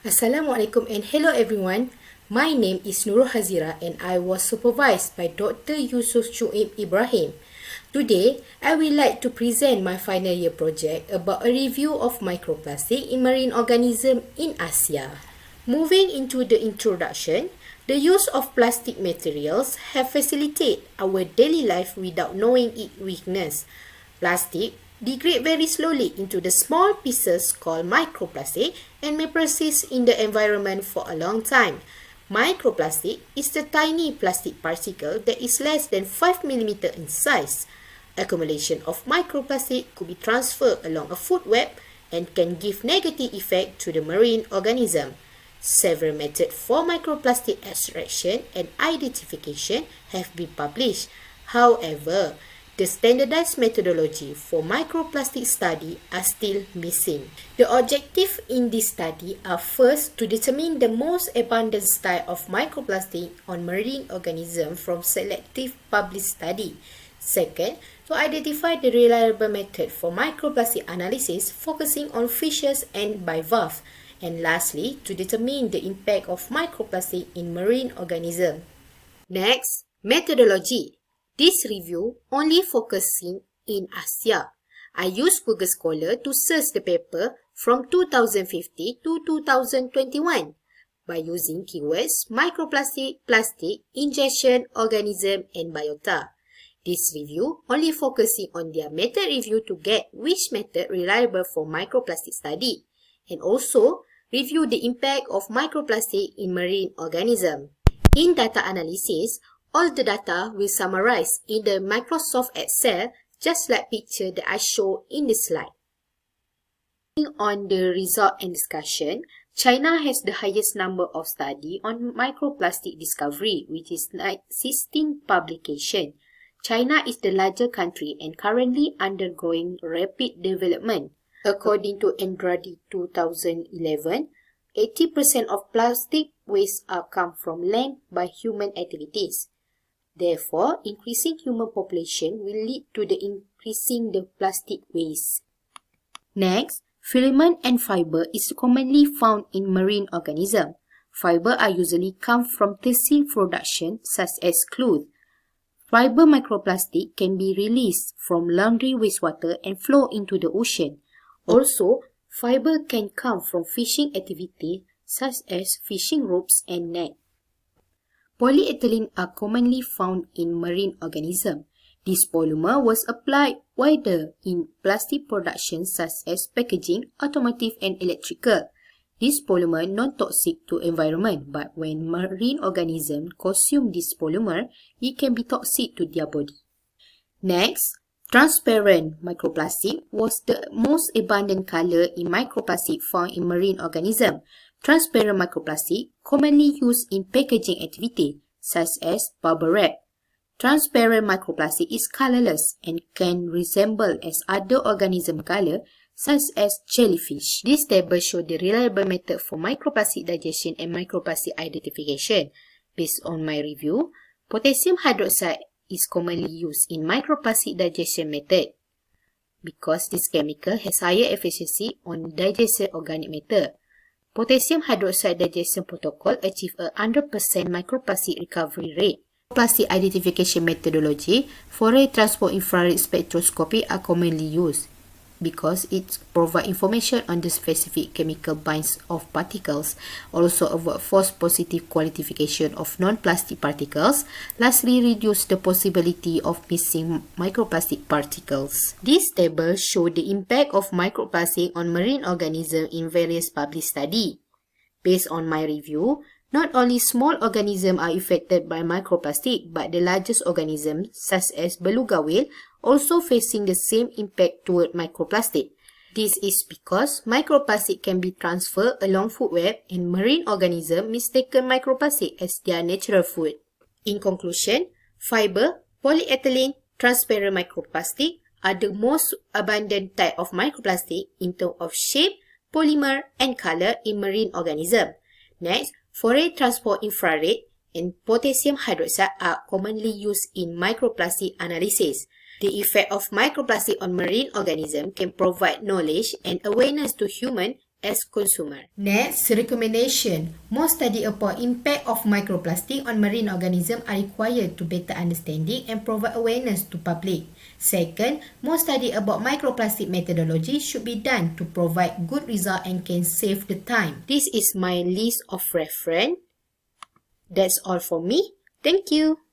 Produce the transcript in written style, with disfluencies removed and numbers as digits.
Assalamualaikum and hello everyone. My name is Nurul Hazira and I was supervised by Dr. Yusuf Shuib Ibrahim. Today, I would like to present my final year project about a review of microplastic in marine organisms in Asia. Moving into the introduction, the use of plastic materials have facilitated our daily life without knowing its weakness. Plastic degrade very slowly into the small pieces called microplastic and may persist in the environment for a long time. Microplastic is the tiny plastic particle that is less than 5 mm in size. Accumulation of microplastic could be transferred along a food web and can give negative effect to the marine organism. Several methods for microplastic extraction and identification have been published. However, the standardized methodology for microplastic study are still missing. The objectives in this study are first to determine the most abundant style of microplastic on marine organisms from selective published study. Second, to identify the reliable method for microplastic analysis focusing on fishes and bivalves. And lastly, to determine the impact of microplastic in marine organisms. Next, methodology. This review only focusing in Asia. I used Google Scholar to search the paper from 2050 to 2021 by using keywords microplastic, plastic, ingestion, organism, and biota. This review only focusing on their method review to get which method reliable for microplastic study and also review the impact of microplastic in marine organism. In data analysis, all the data will summarize in the Microsoft Excel just like picture that I show in the slide. On the result and discussion, China has the highest number of study on microplastic discovery, which is 16 publication. China is the larger country and currently undergoing rapid development. According to Andrade 2011, 80% of plastic waste are come from land by human activities. Therefore, increasing human population will lead to the increasing the plastic waste. Next, filament and fiber is commonly found in marine organisms. Fiber are usually come from textile production such as cloth. Fiber microplastic can be released from laundry wastewater and flow into the ocean. Also, fiber can come from fishing activity such as fishing ropes and net. Polyethylene are commonly found in marine organisms. This polymer was applied wider in plastic production such as packaging, automotive and electrical. This polymer non-toxic to environment, but when marine organisms consume this polymer, it can be toxic to their body. Next, transparent microplastic was the most abundant color in microplastic found in marine organisms. Transparent microplastic commonly used in packaging activity such as bubble wrap. Transparent microplastic is colorless and can resemble as other organism color such as jellyfish. This table shows the reliable method for microplastic digestion and microplastic identification. Based on my review, potassium hydroxide is commonly used in microplastic digestion method because this chemical has higher efficiency on digested organic matter. Potassium hydroxide digestion protocol achieve a 100% microplastic recovery rate. Plastic identification methodology, Fourier transport infrared spectroscopy are commonly used because it provides information on the specific chemical binds of particles, also avoid false positive qualification of non-plastic particles, lastly reduce the possibility of missing microplastic particles. This table shows the impact of microplastic on marine organisms in various published studies. Based on my review, not only small organisms are affected by microplastic, but the largest organisms, such as beluga whale, also facing the same impact toward microplastic. This is because microplastic can be transferred along food web and marine organisms mistaken microplastic as their natural food. In conclusion, fiber, polyethylene, transparent microplastic are the most abundant type of microplastic in terms of shape, polymer and color in marine organisms. Next, Fourier transport infrared and potassium hydroxide are commonly used in microplastic analysis. The effect of microplastic on marine organisms can provide knowledge and awareness to humans as consumer. Next, recommendation. More study about impact of microplastic on marine organisms are required to better understanding and provide awareness to public. Second, more study about microplastic methodology should be done to provide good result and can save the time. This is my list of reference. That's all for me. Thank you.